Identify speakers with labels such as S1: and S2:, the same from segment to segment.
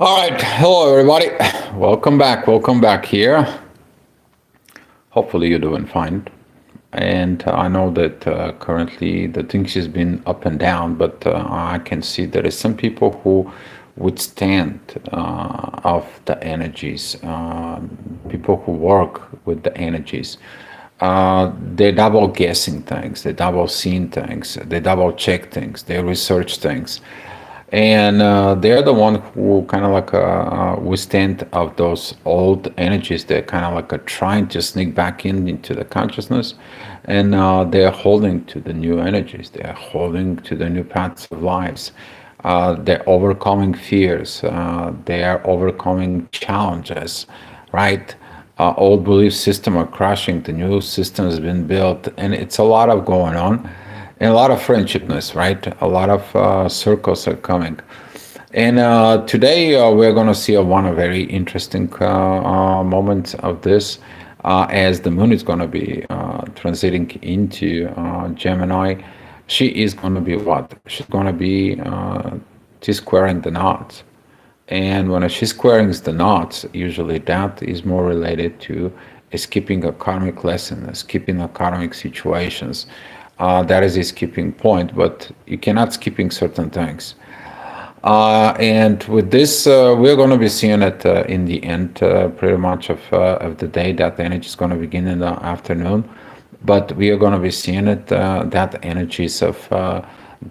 S1: All right, hello everybody. Welcome back here. Hopefully you're doing fine. And I know that currently the things has been up and down, but I can see there is some people who withstand of the energies. People who work with the energies. They double guessing things, they double seeing things, they double check things, they research things, and they're the one who kind of like withstand of those old energies. They're kind of like trying to sneak back into the consciousness, and they're holding to the new energies. They're holding to the new paths of lives. They're overcoming fears. They are overcoming challenges, right? Old belief system are crashing. The new system has been built, and it's a lot of going on, and a lot of friendshipness, right? A lot of circles are coming. And today we're going to see one very interesting moment of this, as the moon is going to be transiting into Gemini. She is going to be what? She's going to be T-squaring the knots. And when she's squaring the knots, usually that is more related to skipping a karmic lesson, skipping a karmic situations. That is a skipping point, but you cannot skipping certain things. And with this, we're going to be seeing it in the end, pretty much of the day. That energy is going to begin in the afternoon, but we are going to be seeing it, that energies of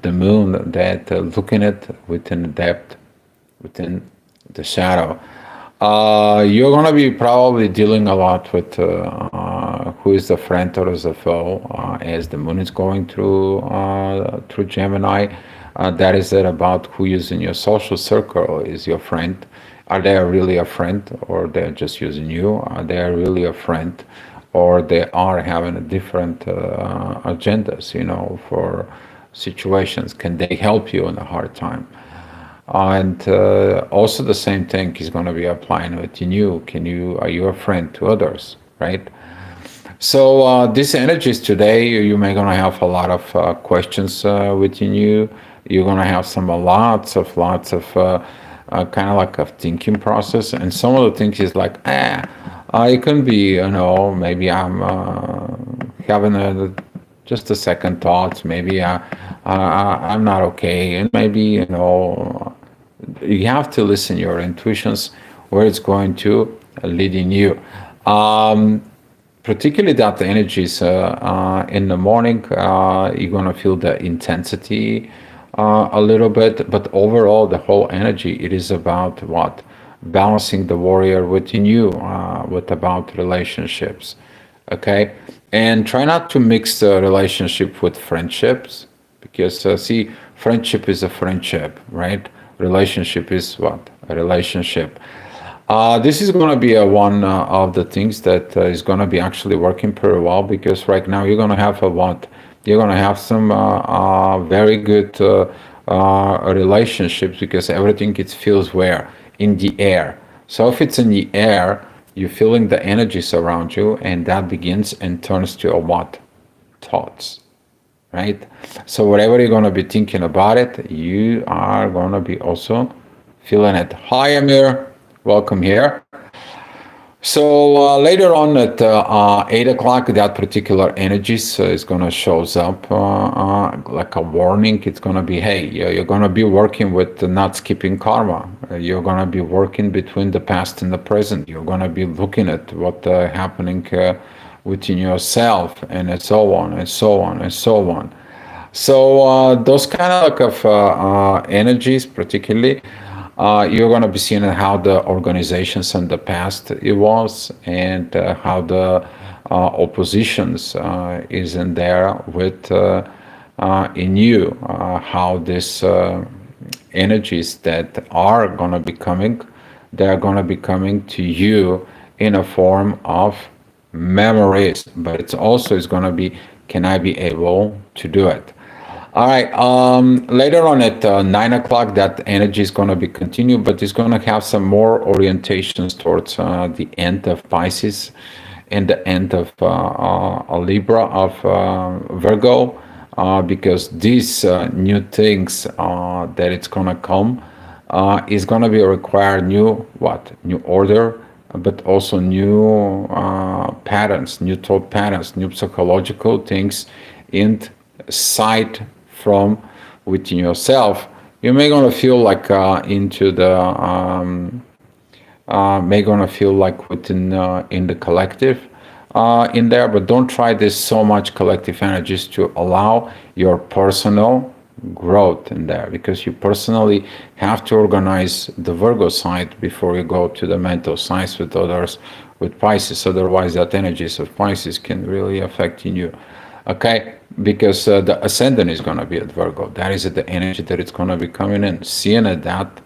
S1: the moon, that looking at within the depth, within the shadow. You're going to be probably dealing a lot with who is the friend or is the foe, as the moon is going through Gemini. That is it about who is in your social circle is your friend. Are they really a friend, or they're just using you? Are they really a friend, or they are having a different agendas, for situations? Can they help you in a hard time? And also the same thing is going to be applying within you. Are you a friend to others, right? So these energies today, you may gonna have a lot of questions within you. You're gonna have some lots of kind of like a thinking process, and some of the things is like, it can be, maybe I'm having just a second thoughts. Maybe I'm not okay, and maybe you have to listen your intuitions where it's going to leading you. Um, Particularly that the energies in the morning, you're gonna feel the intensity a little bit, but overall the whole energy, it is about what? Balancing the warrior within you, with about relationships. Okay, and try not to mix the relationship with friendships, because see, friendship is a friendship, right? Relationship is what? A relationship. This is going to be one of the things that is going to be actually working pretty well, because right now you're going to have a what? You're going to have some very good relationships, because everything it feels where? In the air. So if it's in the air, you're feeling the energies around you, and that begins and turns to a what? Thoughts, right? So whatever you're going to be thinking about it, you are going to be also feeling it. Hi, Amir. Welcome here. So later on at 8 o'clock, that particular energies is going to shows up like a warning. It's going to be, hey, you're going to be working with not skipping karma. You're going to be working between the past and the present. You're going to be looking at what happening within yourself, and so on and so on and so on. So those kind of like of energies, particularly, you're going to be seeing how the organizations in the past it was, and how the oppositions is in there with in you, how these energies that are going to be coming, they're going to be coming to you in a form of memories, but it's also is going to be, can I be able to do it? All right. Later on at 9 o'clock, that energy is going to be continued, but it's going to have some more orientations towards the end of Pisces and the end of Libra of Virgo, because these new things that it's going to come, is going to be require new what? New order, but also new patterns, new thought patterns, new psychological things inside from within yourself. You may gonna feel like into the may gonna feel like within in the collective in there, but don't try this so much collective energies to allow your personal growth in there, because you personally have to organize the Virgo side before you go to the mental sides with others with Pisces. Otherwise, that energies of Pisces can really affect you. Okay, because the ascendant is going to be at Virgo. That is the energy that it's going to be coming in. Seeing that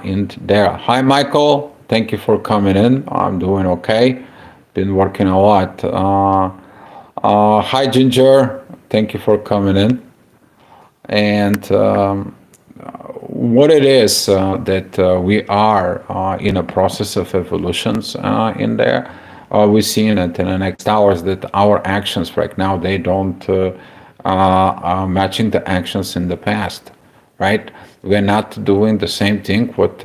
S1: in there. Hi, Michael. Thank you for coming in. I'm doing okay. Been working a lot. Hi, Ginger. Thank you for coming in. And what it is that we are in a process of evolutions in there. We're seeing it in the next hours that our actions right now, they don't are matching the actions in the past, right? We're not doing the same thing what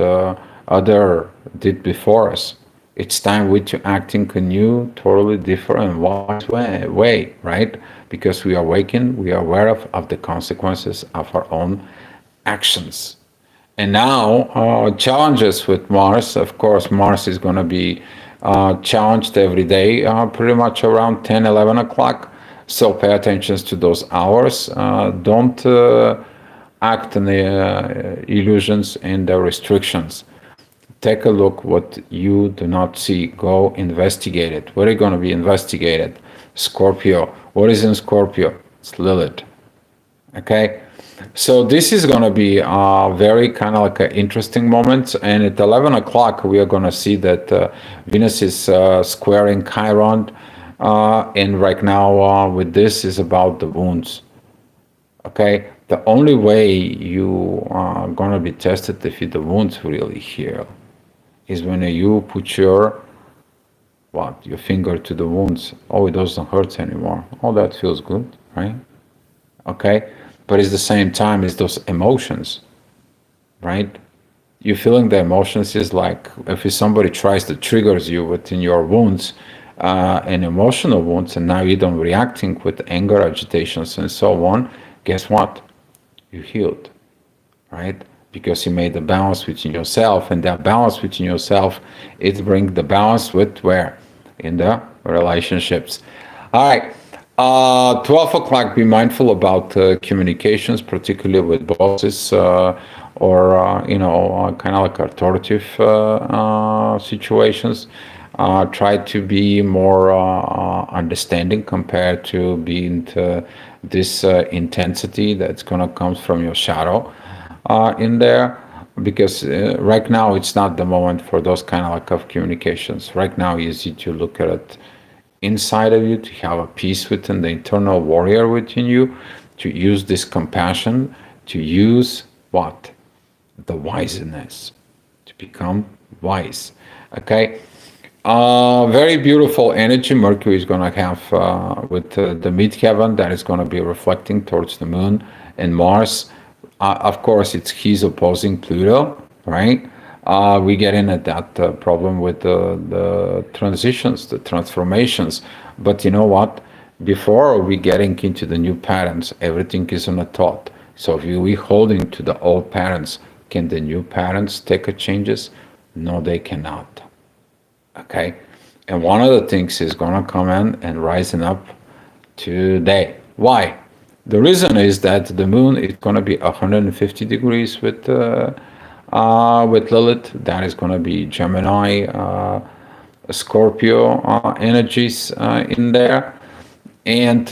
S1: other did before us. It's time we to act in a new, totally different, wise way, right? Because we are awakened, we are aware of the consequences of our own actions. And now, challenges with Mars. Of course, Mars is going to be challenged every day, pretty much around 10, 11 o'clock. So pay attention to those hours. Don't act on the illusions and the restrictions. Take a look what you do not see. Go investigate it. What are you going to be investigated? Scorpio. What is in Scorpio? It's Lilith. Okay. So this is going to be a very kind of like an interesting moment. And at 11 o'clock, we are going to see that Venus is squaring Chiron. And right now with this is about the wounds. Okay. The only way you are going to be tested if the wounds really heal is when you put your finger to the wounds. Oh, it doesn't hurt anymore. Oh, that feels good, right? Okay, but it's the same time as those emotions, right? You feeling the emotions is like if somebody tries to triggers you within your wounds, and emotional wounds, and now you don't reacting with anger, agitations, and so on. Guess what? You healed, right? Because you made the balance within yourself, and that balance within yourself, it brings the balance with where? In the relationships. All right. 12 o'clock, be mindful about communications, particularly with bosses or, kind of like authoritative situations. Try to be more understanding compared to being this intensity that's going to come from your shadow in there, because right now it's not the moment for those kind of like of communications. Right now is to look at it inside of you, to have a peace within the internal warrior within you, to use this compassion, to use what? The wiseness, to become wise. Okay. Very beautiful energy Mercury is going to have with the midheaven that is going to be reflecting towards the moon and Mars. Of course, he's opposing Pluto, right? We get in at that problem with the transitions, the transformations. But you know what? Before we getting into the new patterns, everything is on a thought. So if we holding to the old patterns, can the new patterns take a changes? No, they cannot. Okay, and one of the things is gonna come in and rising up today. Why? The reason is that the moon is going to be 150 degrees with Lilith. That is going to be Gemini, Scorpio energies in there, and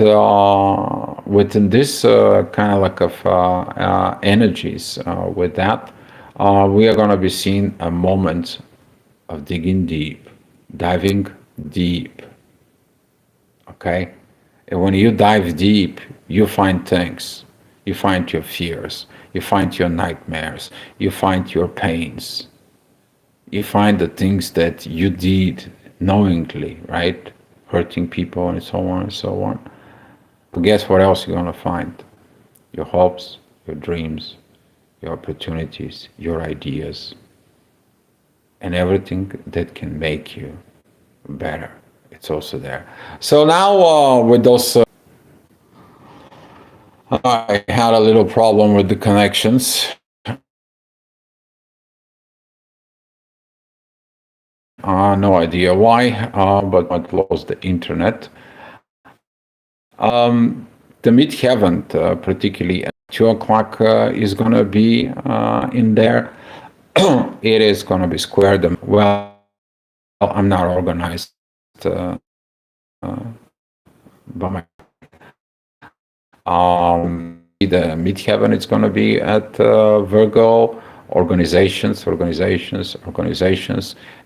S1: within this kind of like of energies with that, we are going to be seeing a moment of digging deep, diving deep. Okay. And when you dive deep, you find things. You find your fears. You find your nightmares. You find your pains. You find the things that you did knowingly, right? Hurting people and so on and so on. But guess what else you're going to find? Your hopes, your dreams, your opportunities, your ideas, and everything that can make you better. It's also there. So now with those, I had a little problem with the connections. No idea why, but I lost the internet. The midheaven, particularly at 2 o'clock, is going to be in there. It is going to be squared. Well, I'm not organized by my. The midheaven is going to be at Virgo, organizations,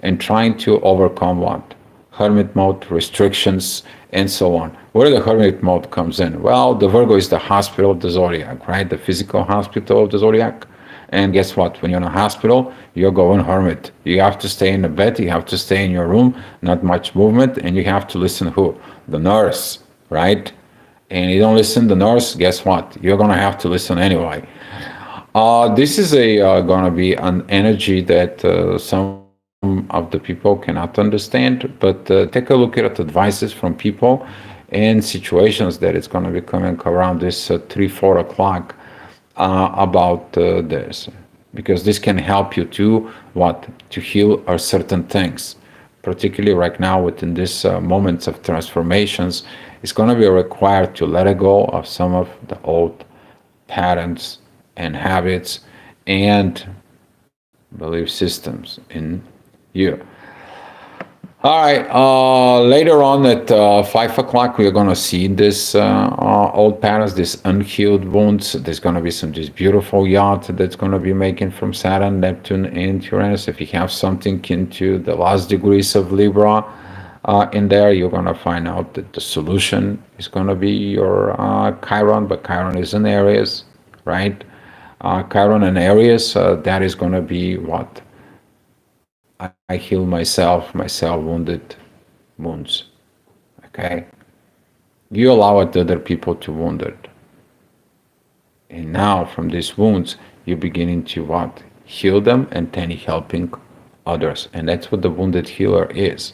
S1: and trying to overcome what? Hermit mode, restrictions, and so on. Where the hermit mode comes in? Well, the Virgo is the hospital of the zodiac, right? The physical hospital of the zodiac. And guess what? When you're in a hospital, you're going hermit. You have to stay in the bed, you have to stay in your room, not much movement, and you have to listen who? The nurse, right? And you don't listen to the nurse, guess what? You're gonna have to listen anyway. This is a gonna be an energy that some of the people cannot understand, but take a look at advices from people and situations that it's gonna be coming around this 3, 4 o'clock about this, because this can help you to what? To heal certain things, particularly right now within this moments of transformations. It's going to be required to let go of some of the old patterns and habits and belief systems in you. All right. Later on at 5 o'clock, we are going to see this old patterns, these unhealed wounds. There's going to be this beautiful yacht that's going to be making from Saturn, Neptune, and Uranus. If you have something into the last degrees of Libra in there, you're going to find out that the solution is going to be your Chiron, but Chiron is in Aries, right? Chiron and Aries, that is going to be what? I heal myself wounded wounds. Okay? You allow other people to wound it. And now from these wounds, you're beginning to what? Heal them and then helping others. And that's what the wounded healer is.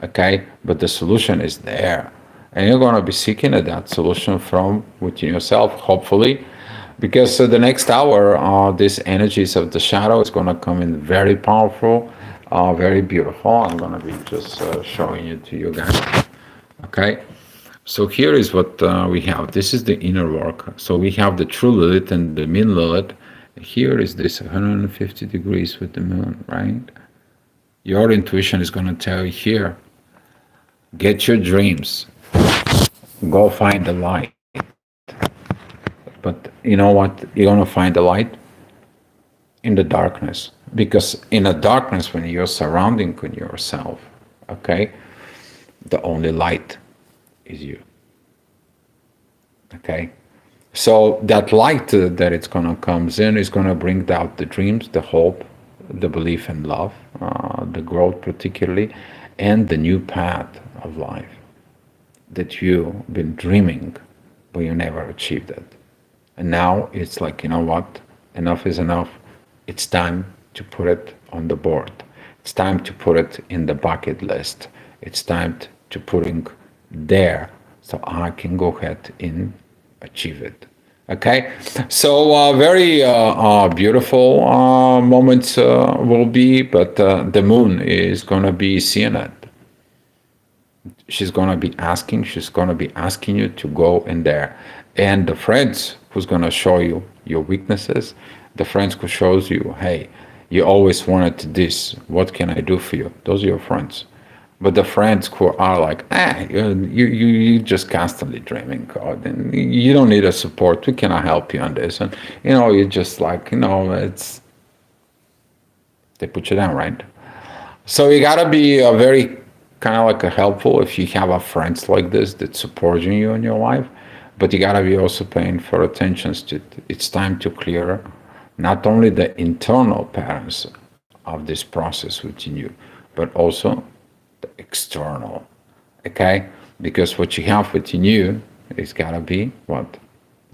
S1: Okay? But the solution is there. And you're going to be seeking that solution from within yourself, hopefully. Because the next hour, these energies of the shadow is going to come in very powerful. Very beautiful. I'm going to be just showing it to you guys. Okay. So here is what we have. This is the inner work. So we have the true Lilith and the mean Lilith. Here is this 150 degrees with the moon, right? Your intuition is going to tell you here, get your dreams. Go find the light. But you know what? You're going to find the light in the darkness, because in the darkness, when you're surrounding yourself, okay, the only light is you. Okay, so that light that it's gonna comes in is gonna bring out the dreams, the hope, the belief in love, the growth particularly, and the new path of life that you've been dreaming, but you never achieved it. And now it's like, you know what? Enough is enough. It's time to put it on the board. It's time to put it in the bucket list. It's time to put it there so I can go ahead and achieve it. Okay, so very beautiful moments will be, but the moon is going to be seeing it. She's going to be asking you to go in there. And the friends who's going to show you your weaknesses, the friends who shows you, hey, you always wanted this, what can I do for you? Those are your friends. But the friends who are like, you just constantly dreaming, God, and you don't need a support, we cannot help you on this. And, you're just like, they put you down, right? So you gotta be very kind of like a helpful if you have a friends like this that supporting you in your life, but you gotta be also paying for attention to it. It's time to clear not only the internal patterns of this process within you, but also the external. Okay, because what you have within you is gotta be what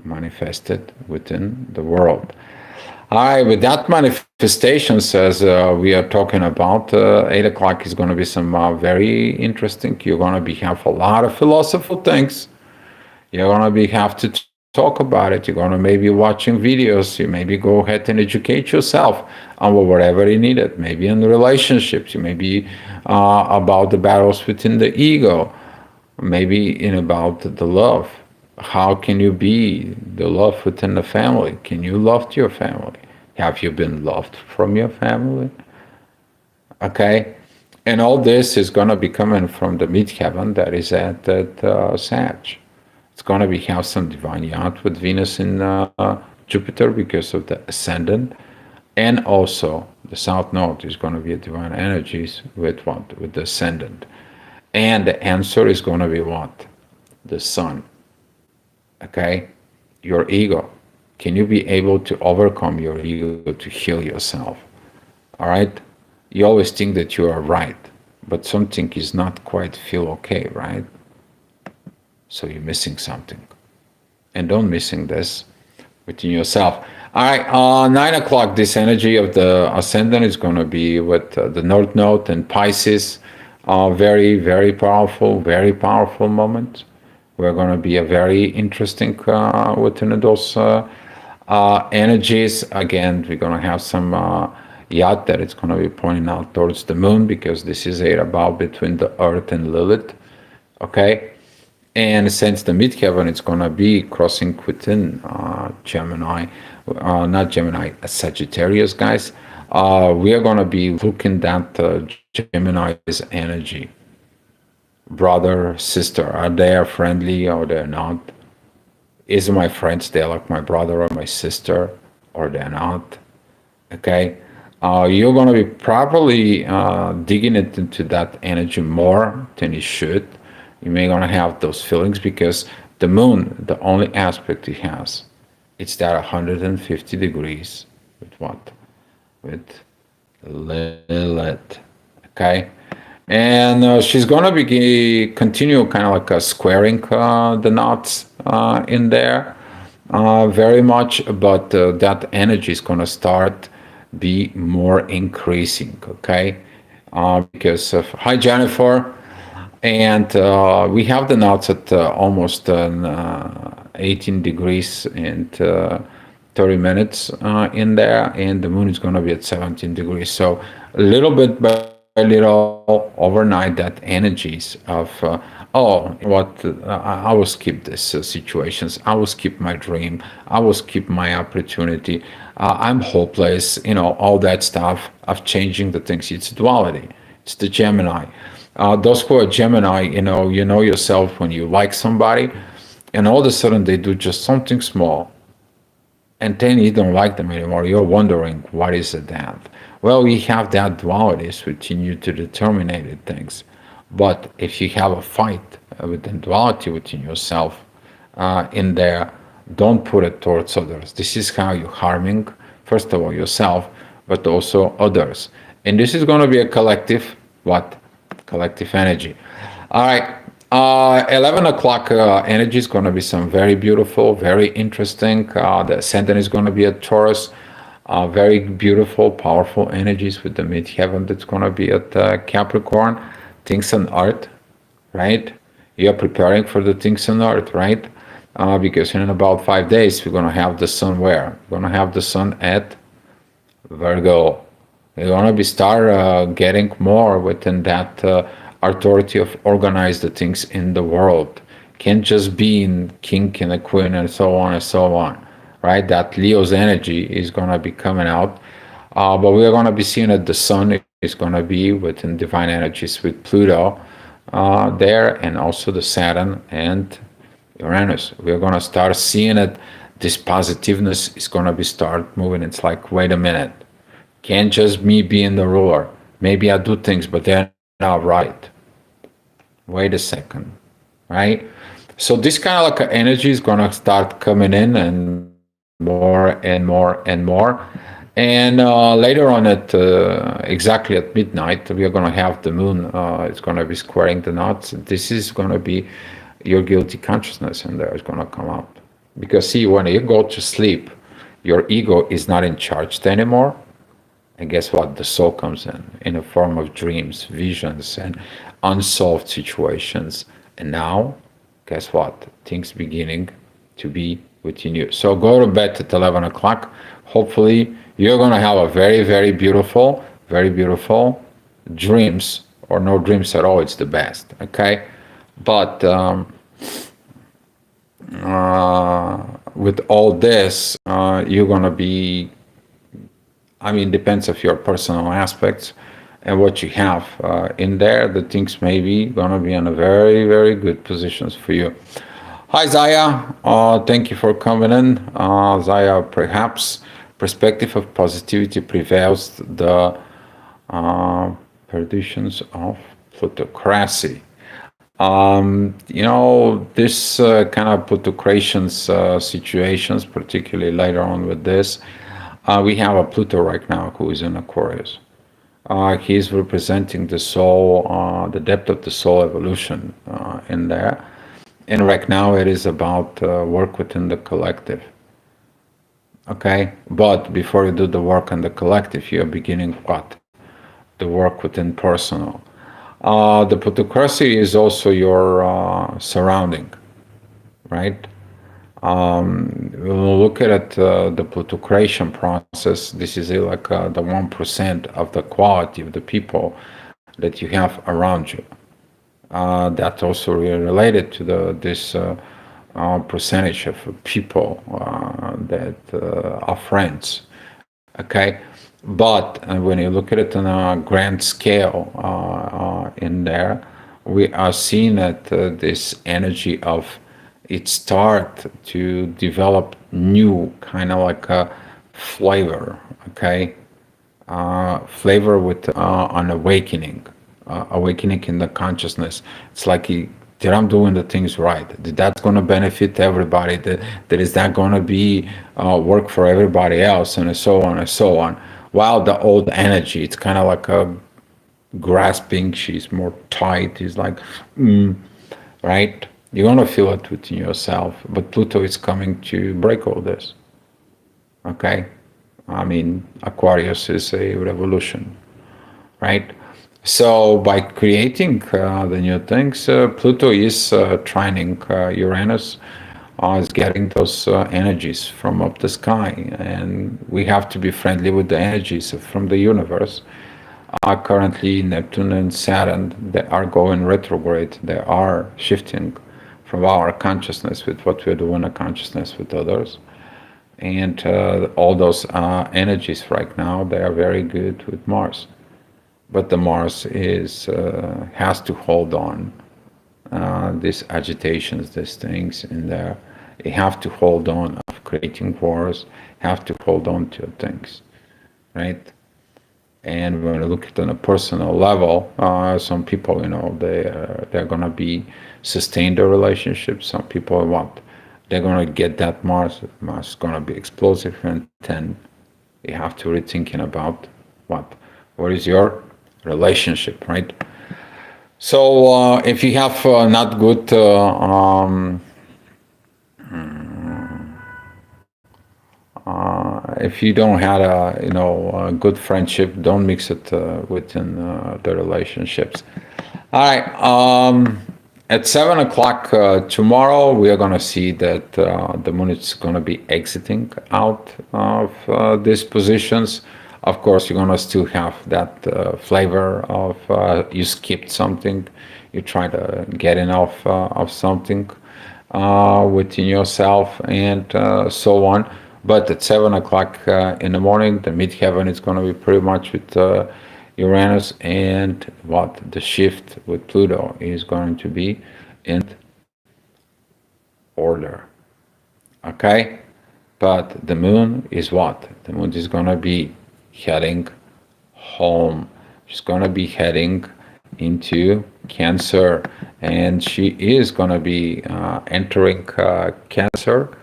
S1: manifested within the world. All right, with that manifestation says we are talking about 8 o'clock is going to be some very interesting. You're going to be have a lot of philosophical things. You're going to be have to talk about it. You're going to maybe watching videos. You maybe go ahead and educate yourself on whatever you needed. Maybe in relationships. You maybe about the battles within the ego. Maybe in about the love. How can you be the love within the family? Can you love your family? Have you been loved from your family? Okay, and all this is going to be coming from the midheaven that is at that Sag. It's going to be have some divine yacht with Venus in Jupiter because of the ascendant, and also the south node is going to be a divine energies with what, with the ascendant, and the answer is going to be what, the sun. Okay, your ego. Can you be able to overcome your ego to heal yourself? All right, you always think that you are right, but something is not quite feel okay, right? So you're missing something, and don't missing this within yourself. All right, 9 o'clock, this energy of the ascendant is going to be with the North Node and Pisces. Very, very powerful moment. We're going to be a very interesting within those energies. Again, we're going to have some yacht that it's going to be pointing out towards the moon because this is a about between the Earth and Lilith. Okay, and since the midheaven it's going to be crossing within Gemini, not Gemini, Sagittarius, guys. We are going to be looking at Gemini's energy. Brother, sister, are they friendly or they're not? Is my friends they like my brother or my sister or they're not? Okay, you're going to be probably digging it into that energy more than you should. You may going to have those feelings because the moon, the only aspect it has, it's that 150 degrees with what? With Lilith. Okay, and she's gonna be continue kind of like squaring the knots in there very much, but that energy is gonna start be more increasing. Okay, because of hi Jennifer, and we have the knots at almost 18 degrees and 30 minutes in there, and the moon is going to be at 17 degrees. So a little bit by little overnight, that energies of oh, what I will skip this situations. I will skip my dream. I will skip my opportunity. I'm hopeless. You know, all that stuff of changing the things. It's duality. It's the Gemini. Those who are Gemini, you know yourself when you like somebody, and all of a sudden they do just something small, and then you don't like them anymore. You're wondering what is it that? Well, we have that dualities within you to determine things. But if you have a fight with the duality within yourself in there, don't put it towards others. This is how you're harming, first of all, yourself, but also others. And this is going to be a collective, what? Collective energy. All right. 11 o'clock energy is going to be some very beautiful, very interesting. The ascendant is going to be a Taurus. Very beautiful, powerful energies with the midheaven that's going to be at Capricorn. Things on earth, right? You're preparing for the things on earth, right? Because in about 5 days, we're going to have the sun where? We're going to have the sun at Virgo. We're going to be start getting more within that authority of organize the things in the world. Can't just be in king and a queen and so on and so on, right? That Leo's energy is going to be coming out. But we are going to be seeing that the sun is going to be within divine energies with Pluto there, and also the Saturn and Uranus. We're going to start seeing it. This positiveness is going to be start moving. It's like, wait a minute. Can't just me being the ruler. Maybe I do things, but they're not right. Wait a second, right? So this kind of like energy is going to start coming in and more and more and more. And later on at exactly at midnight, we are going to have the moon. It's going to be squaring the knots. This is going to be your guilty consciousness, and there is going to come out. Because see, when you go to sleep, your ego is not in charge anymore. And guess what? The soul comes in a form of dreams, visions, and unsolved situations. And now, guess what? Things beginning to be within you. So go to bed at 11 o'clock. Hopefully, you're going to have a very beautiful dreams, or no dreams at all. It's the best. Okay. But with all this, you're going to be, I mean, depends of your personal aspects and what you have in there. The things may be gonna be in a very good positions for you. Hi Zaya, thank you for coming in. Zaya, perhaps perspective of positivity prevails the perditions of plutocracy. This kind of plutocrations situations, particularly later on with this, we have a Pluto right now who is in Aquarius. He is representing the soul, the depth of the soul evolution in there. And right now it is about work within the collective. Okay? But before you do the work in the collective, you're beginning what? The work within personal. The plutocracy is also your surrounding, right? We'll look at the plutocration process. This is like the 1% of the quality of the people that you have around you. That's also related to this percentage of people that are friends. Okay, but when you look at it on a grand scale in there, we are seeing that this energy of it start to develop new kind of like a flavor, okay? Flavor with an awakening, awakening in the consciousness. It's like that I'm doing the things right. That's going to benefit everybody. That is that going to be work for everybody else, and so on and so on. While the old energy, it's kind of like a grasping. She's more tight. It's like, right? You're going to feel it within yourself. But Pluto is coming to break all this. Okay? I mean, Aquarius is a revolution, right? So by creating the new things, Pluto is trining Uranus, is getting those energies from up the sky. And we have to be friendly with the energies from the universe. Currently, Neptune and Saturn, they are going retrograde. They are shifting from our consciousness with what we're doing, a consciousness with others. And all those energies right now, they are very good with Mars. But the Mars is has to hold on these agitations, these things in there. You have to hold on of creating wars, have to hold on to things, right? And when we look at it on a personal level, some people, they're gonna be sustain their relationships. Some people want they're gonna get that Mars. Mars is gonna be explosive, and then you have to rethinking about what is your relationship, right? So if you have not good if you don't have a good friendship, don't mix it within the relationships. All right. At 7 o'clock tomorrow, we are going to see that the moon is going to be exiting out of these positions. Of course, you're going to still have that flavor of you skipped something, you try to get enough of something within yourself, and so on. But at 7 o'clock in the morning, the midheaven is going to be pretty much with Uranus, and what the shift with Pluto is going to be in order. Okay? But the moon is what? The moon is going to be heading home. She's going to be heading into Cancer, and she is going to be entering Cancer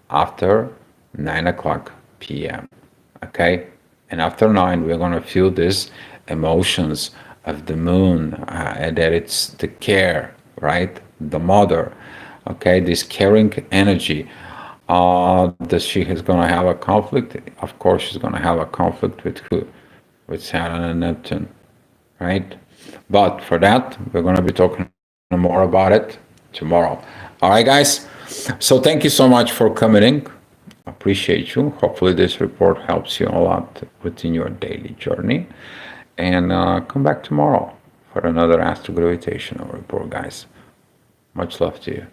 S1: after 9 o'clock p.m. Okay? And after 9, we're going to feel these emotions of the moon, and that it's the care, right? The mother, okay? This caring energy. That she is going to have a conflict. Of course, she's going to have a conflict with who? With Saturn and Neptune, right? But for that, we're going to be talking more about it tomorrow. All right, guys. So thank you so much for coming in. Appreciate you. Hopefully, this report helps you a lot within your daily journey. And come back tomorrow for another astrogravitational report, guys. Much love to you.